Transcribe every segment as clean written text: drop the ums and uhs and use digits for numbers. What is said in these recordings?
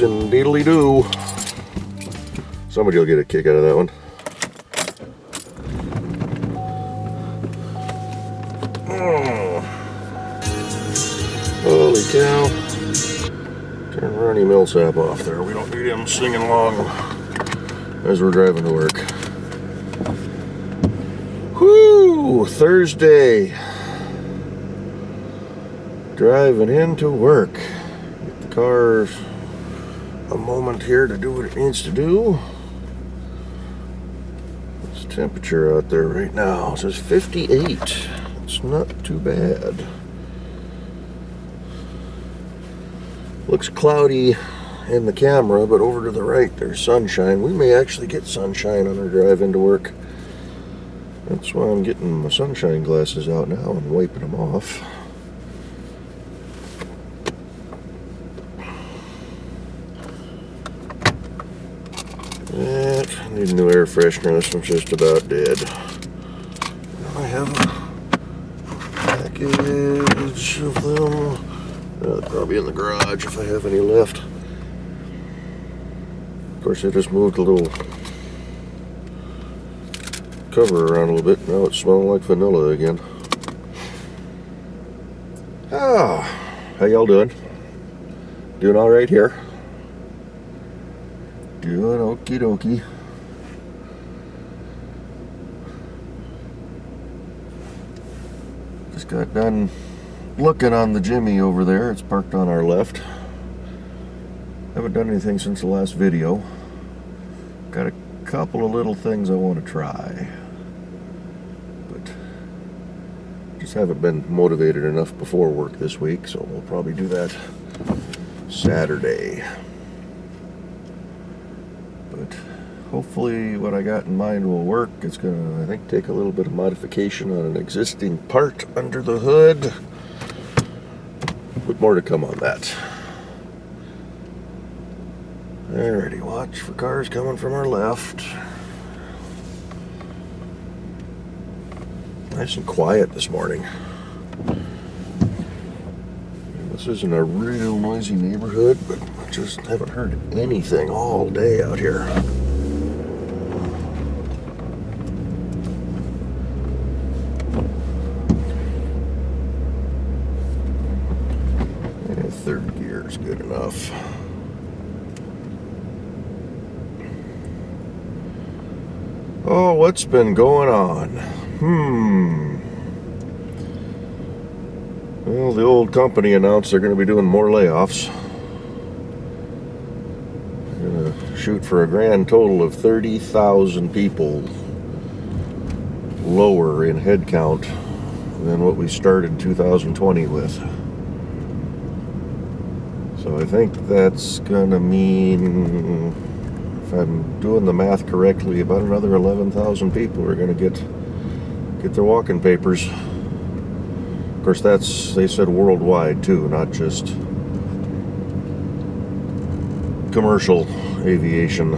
Indeedly-doo. Somebody will get a kick out of that one. Oh. Holy cow. Turn Ronnie Millsap off there. We don't need him singing along as we're driving to work. Whoo! Thursday. Driving into work. Get the car a moment here to do what it needs to do. What's the temperature out there right now? It says 58. It's not too bad. Looks cloudy in the camera, but over to the right there's sunshine. We may actually get sunshine on our drive into work. That's why I'm getting my sunshine glasses out now and wiping them off. I need a new air freshener. This one's just about dead. I have a package of them. They're probably in the garage if I have any left. Of course, I just moved a little cover around a little bit. Now it's smelling like vanilla again. Ah, how y'all doing? Doing all right here? Doing okie dokie. Just got done looking on the Jimmy over there. It's parked on our left. Haven't done anything since the last video. Got a couple of little things I want to try, but just haven't been motivated enough before work this week, so we'll probably do that Saturday. But hopefully what I got in mind will work. It's gonna, I think, take a little bit of modification on an existing part under the hood, but more to come on that. Alrighty, watch for cars coming from our left. Nice and quiet this morning. This isn't a real noisy neighborhood, but I just haven't heard anything all day out here. And third gear is good enough. Oh, what's been going on? Well, the old company announced they're going to be doing more layoffs. They're going to shoot for a grand total of 30,000 people lower in headcount than what we started 2020 with. So I think that's going to mean, if I'm doing the math correctly, about another 11,000 people are going to get their walking papers. Of course, that's, they said worldwide too, not just commercial aviation.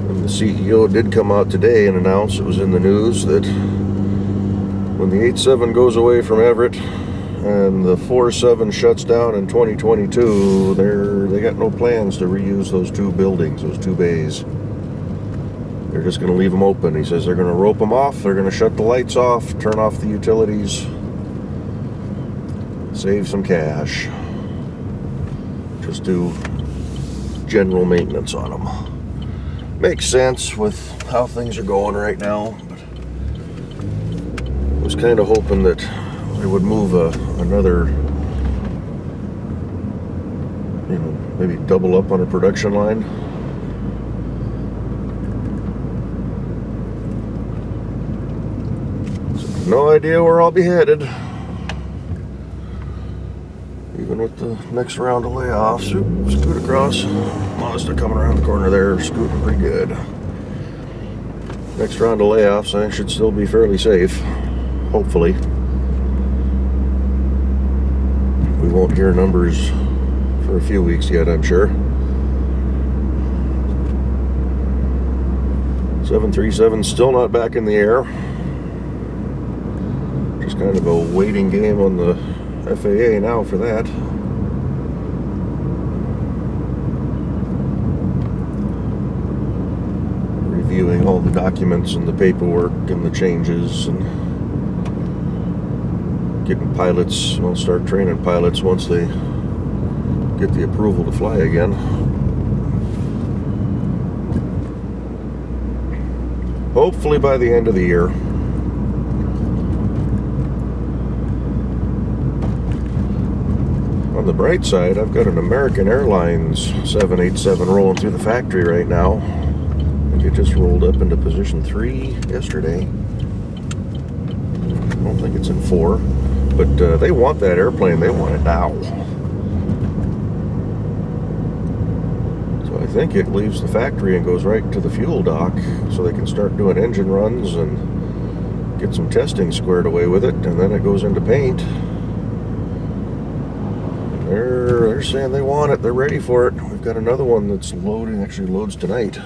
And the CEO did come out today and announce, it was in the news, that when the 87 goes away from Everett and the 47 shuts down in 2022, they got no plans to reuse those two buildings, those two bays. They're just going to leave them open. He says they're going to rope them off, they're going to shut the lights off, turn off the utilities, save some cash. Just do general maintenance on them. Makes sense with how things are going right now, but I was kind of hoping that they would move another, maybe double up on a production line. No idea where I'll be headed. Even with the next round of layoffs. Scoot across. Mazda coming around the corner there, scooting pretty good. Next round of layoffs, I should still be fairly safe. Hopefully. We won't hear numbers for a few weeks yet, I'm sure. 737 still not back in the air. Just kind of a waiting game on the FAA now for that. Reviewing all the documents and the paperwork and the changes and getting pilots. We'll start training pilots once they get the approval to fly again. Hopefully by the end of the year. On the bright side, I've got an American Airlines 787 rolling through the factory right now. I think it just rolled up into position 3 yesterday. I don't think it's in 4, but they want that airplane. They want it now. So I think it leaves the factory and goes right to the fuel dock so they can start doing engine runs and get some testing squared away with it, and then it goes into paint. They're saying they want it. They're ready for it. We've got another one that's loading, actually loads tonight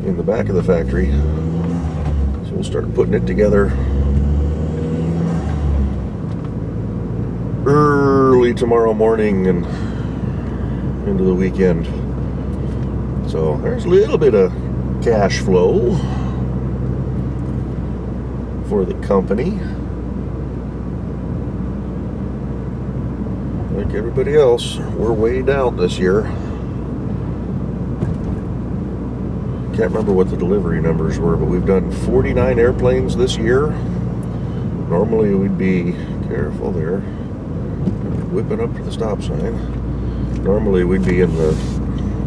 in the back of the factory. So we'll start putting it together early tomorrow morning and into the weekend. So there's a little bit of cash flow for the company. Like everybody else, we're way down this year. Can't remember what the delivery numbers were, but we've done 49 airplanes this year. Normally we'd be, careful there, whipping up to the stop sign. Normally we'd be in the,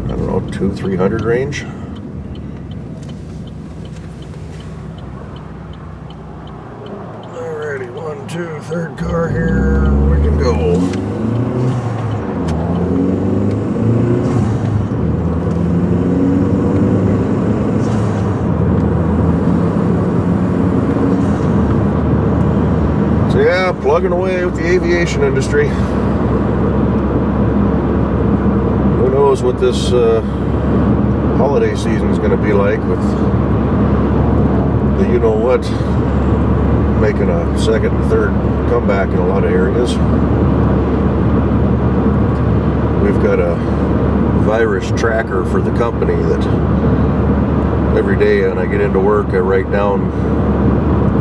I don't know, 200-300 range. Alrighty, 1, 2, third car here, we can go. Yeah, plugging away with the aviation industry. Who knows what this holiday season is going to be like with the you-know-what making a second and third comeback in a lot of areas. We've got a virus tracker for the company that every day when I get into work I write down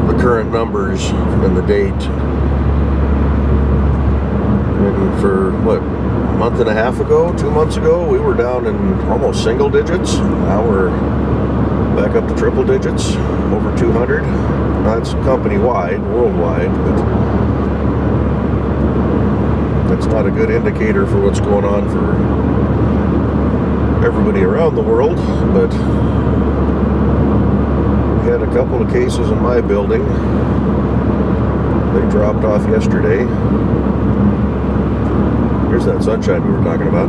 the current numbers and the date. And for what, a month and a half ago, 2 months ago, we were down in almost single digits. Now we're back up to triple digits, over 200. That's company-wide, worldwide, but that's not a good indicator for what's going on for everybody around the world. But we had a couple of cases in my building. They dropped off yesterday. Here's that sunshine we were talking about.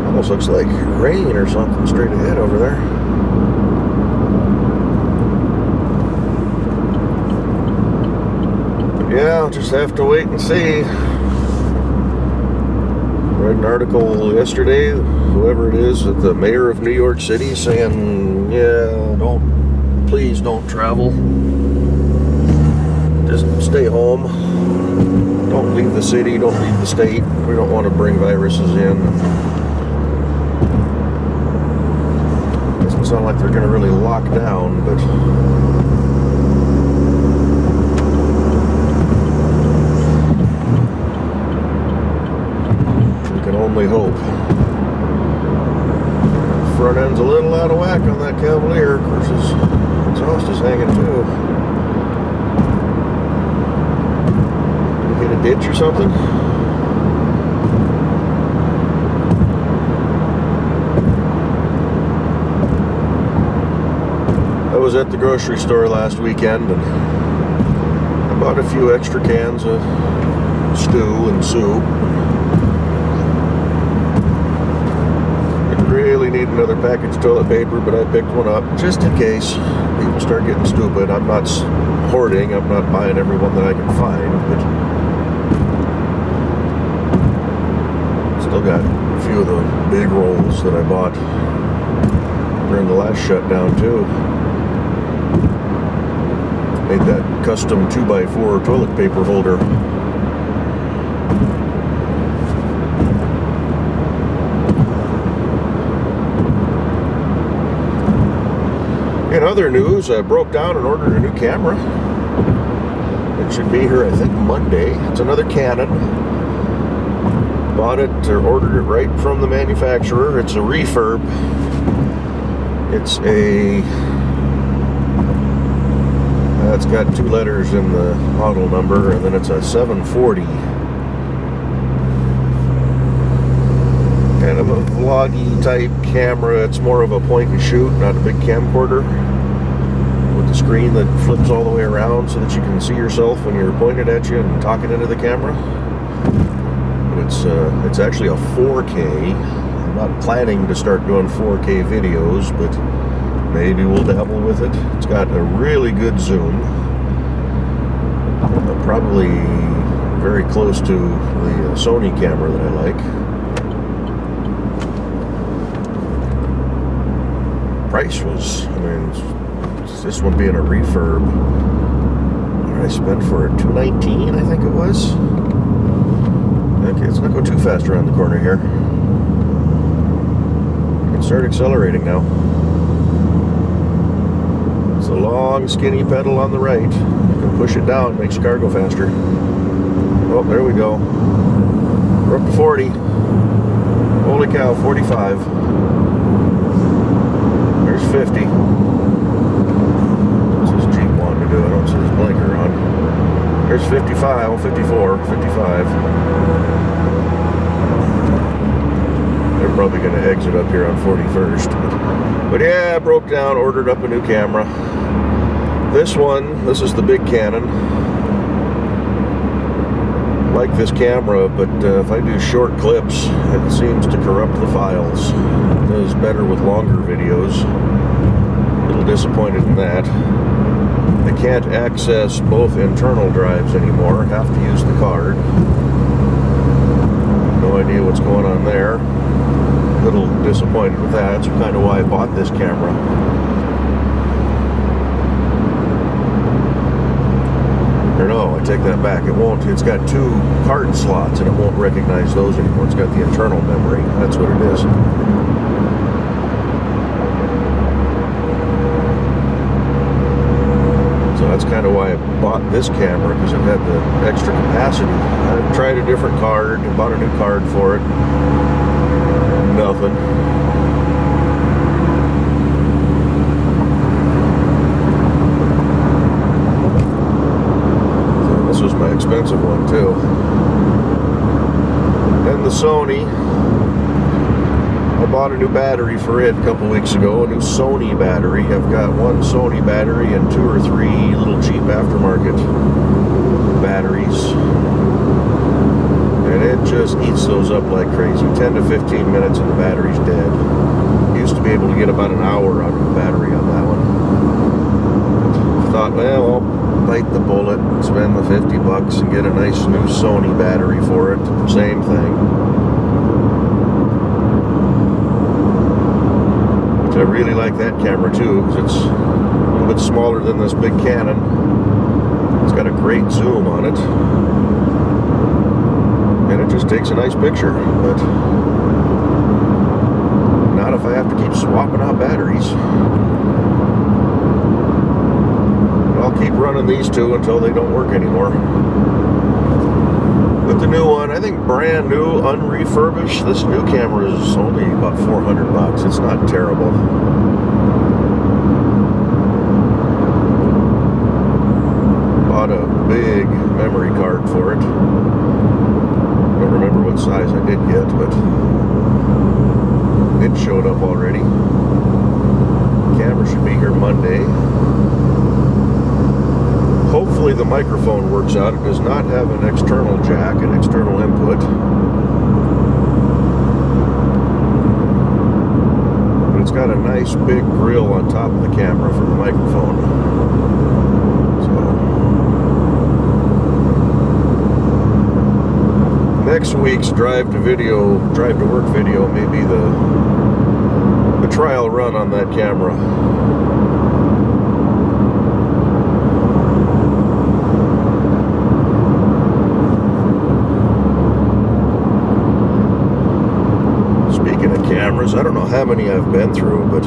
Almost looks like rain or something straight ahead over there. But yeah, I'll just have to wait and see. Read an article yesterday, whoever it is, that the mayor of New York City saying, yeah, please don't travel. Just stay home. Don't leave the city, don't leave the state. We don't want to bring viruses in. Doesn't sound like they're going to really lock down, but we can only hope. Front end's a little out of whack on that Cavalier. Of course, his exhaust is hanging too. Hit a ditch or something? I was at the grocery store last weekend and I bought a few extra cans of stew and soup. Didn't really need another package of toilet paper, but I picked one up just in case people start getting stupid. I'm not hoarding, I'm not buying every one that I can find, but still got a few of the big rolls that I bought during the last shutdown too. Made that custom 2x4 toilet paper holder In other news, I broke down and ordered a new camera. It should be here, I think, Monday. It's another Canon. Bought it or ordered it right from the manufacturer. It's a refurb. It's a... it's got 2 letters in the model number, and then it's a 740. Kind of a vloggy type camera. It's more of a point and shoot, not a big camcorder, with the screen that flips all the way around so that you can see yourself when you're pointed at you and talking into the camera. But it's actually a 4K. I'm not planning to start doing 4K videos, but maybe we'll dabble with it. It's got a really good zoom, probably very close to the Sony camera that I like. Price was, I mean, this one being a refurb, what did I spend for it? $219, I think it was. Okay, let's not go too fast around the corner here. I can start accelerating now. It's a long, skinny pedal on the right. You can push it down, makes your car go faster. Oh, there we go. We're up to 40. Holy cow, 45. There's 50. What's this Jeep wanting to do? I don't see this blinker on. There's 55, oh, 54, 55. They're probably going to exit up here on 41st. But yeah, I broke down, ordered up a new camera. This one, this is the big Canon. I like this camera, but if I do short clips, it seems to corrupt the files. It does better with longer videos. A little disappointed in that. I can't access both internal drives anymore. I have to use the card. No idea what's going on there. A little disappointed with that. That's kind of why I bought this camera. Or no, I take that back. It won't. It's got 2 card slots, and it won't recognize those anymore. It's got the internal memory. That's what it is. So that's kind of why I bought this camera, because it had the extra capacity. I tried a different card, bought a new card for it. Nothing. This was my expensive one too. And the Sony, I bought a new battery for it a couple weeks ago, a new Sony battery. I've got one Sony battery and 2 or 3 little cheap aftermarket batteries. And it just eats those up like crazy. 10 to 15 minutes and the battery's dead. Used to be able to get about an hour out of the battery on that one. Thought, well, I'll bite the bullet, spend the $50 and get a nice new Sony battery for it. Same thing. But I really like that camera too, because it's a little bit smaller than this big Canon. It's got a great zoom on it. And it just takes a nice picture. But not if I have to keep swapping out batteries. I'll keep running these 2 until they don't work anymore. With the new one, I think brand new, unrefurbished, this new camera is only about $400. It's not terrible. Bought a big memory card for it. Don't remember what size I did get, but it showed up already. Camera should be here Monday. Hopefully the microphone works out. It does not have an external jack, an external input. But it's got a nice big grill on top of the camera for the microphone. So next week's drive to work video may be the trial run on that camera. I don't know how many I've been through, but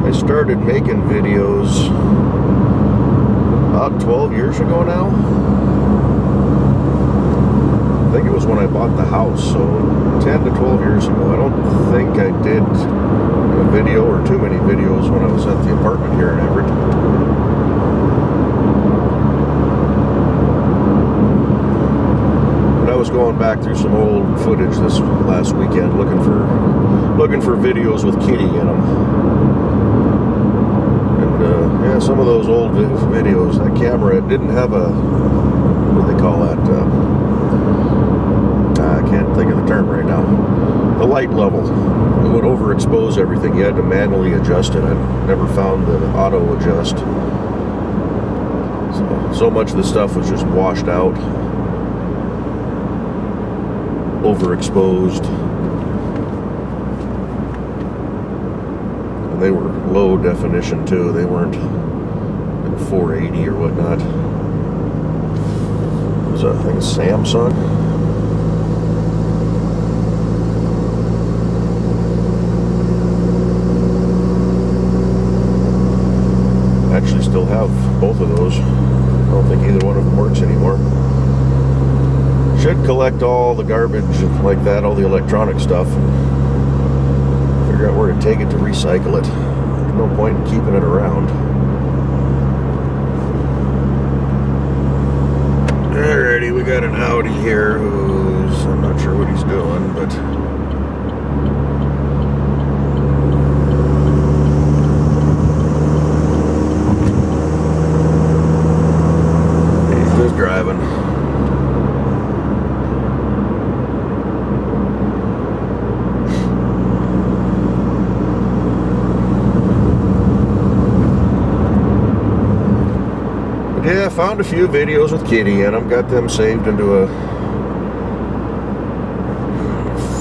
I started making videos about 12 years ago now. I think it was when I bought the house, so 10 to 12 years ago. I don't think I did a video or too many videos when I was at the apartment here in Everett. But I was going back through some old footage this last weekend looking for videos with Kitty in them. And yeah, some of those old videos, that camera, it didn't have a, what do they call that? I can't think of the term right now. The light level. It would overexpose everything. You had to manually adjust it. I never found the auto adjust. So much of the stuff was just washed out, overexposed. And they were low definition too. They weren't in 480 or whatnot. It was, I think, a Samsung. Actually still have both of those. I don't think either one of them works anymore. Should collect all the garbage like that, all the electronic stuff, and figure out where to take it to recycle it. There's no point in keeping it around. Alrighty, we got an Audi here who's, I'm not sure what he's doing, but driving. But yeah, I found a few videos with Kitty in them, got them saved into a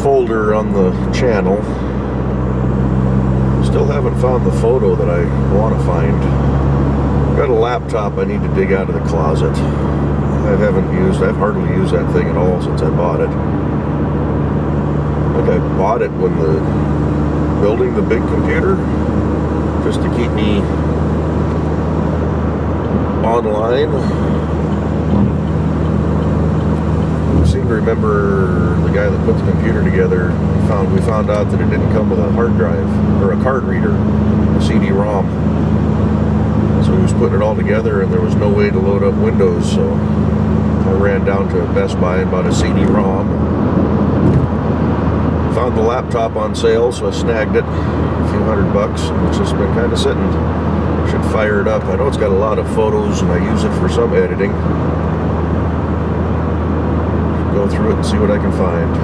folder on the channel. Still haven't found the photo that I want to find. Got a laptop I need to dig out of the closet. I've hardly used that thing at all since I bought it. Like, I bought it when building the big computer, just to keep me online. I seem to remember the guy that put the computer together, we found out that it didn't come with a hard drive, or a card reader, a CD-ROM. So he was putting it all together and there was no way to load up Windows, so I ran down to Best Buy and bought a CD-ROM. Found the laptop on sale, so I snagged it, a few $100, and it's just been kind of sitting. Should fire it up. I know it's got a lot of photos and I use it for some editing. Go through it and see what I can find.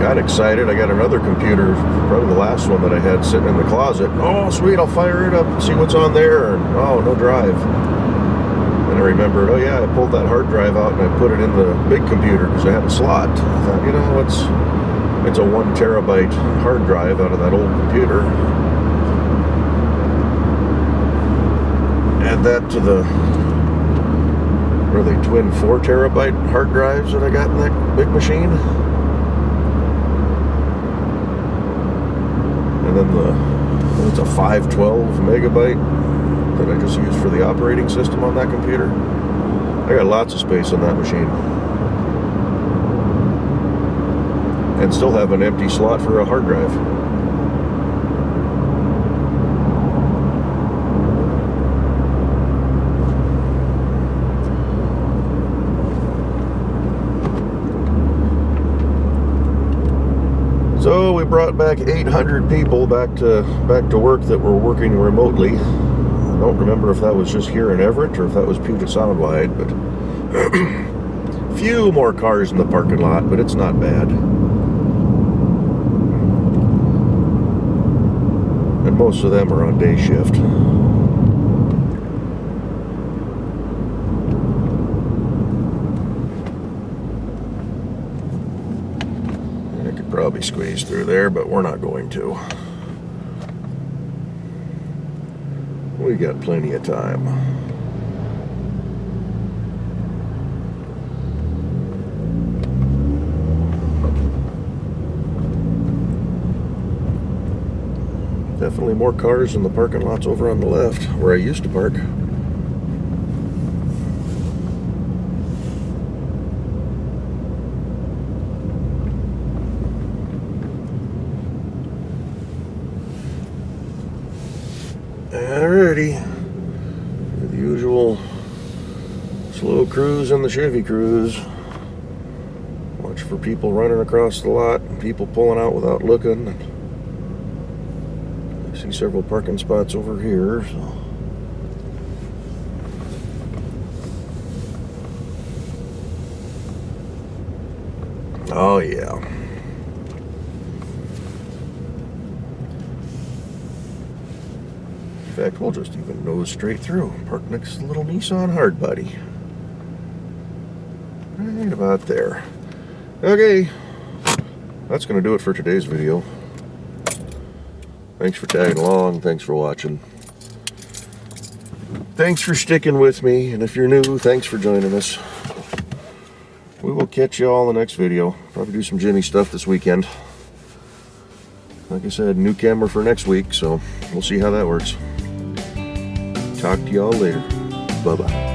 Got excited. I got another computer, probably the last one that I had sitting in the closet. Oh, sweet, I'll fire it up and see what's on there. And oh, no drive. And I remembered, oh yeah, I pulled that hard drive out and I put it in the big computer because I had a slot. I thought, you know, it's a 1 terabyte hard drive out of that old computer. Add that to the, what are they, twin 4 terabyte hard drives that I got in that big machine. And then it's a 512 megabyte that I just use for the operating system on that computer. I got lots of space on that machine. And still have an empty slot for a hard drive. So we brought back 800 people back to work that were working remotely. I don't remember if that was just here in Everett or if that was Puget Sound wide, but a few more cars in the parking lot, but it's not bad. And most of them are on day shift. Probably squeeze through there, but we're not going to. We got plenty of time. Definitely more cars in the parking lots over on the left, where I used to park. Alrighty, the usual slow cruise and the Chevy cruise. Watch for people running across the lot and people pulling out without looking. I see several parking spots over here. So. Oh yeah. In fact, we'll just even nose straight through. Park next to the little Nissan Hardbody. Right about there. Okay, that's going to do it for today's video. Thanks for tagging along. Thanks for watching. Thanks for sticking with me. And if you're new, thanks for joining us. We will catch you all in the next video. Probably do some Jimmy stuff this weekend. Like I said, new camera for next week, so we'll see how that works. Talk to y'all later. Bye-bye.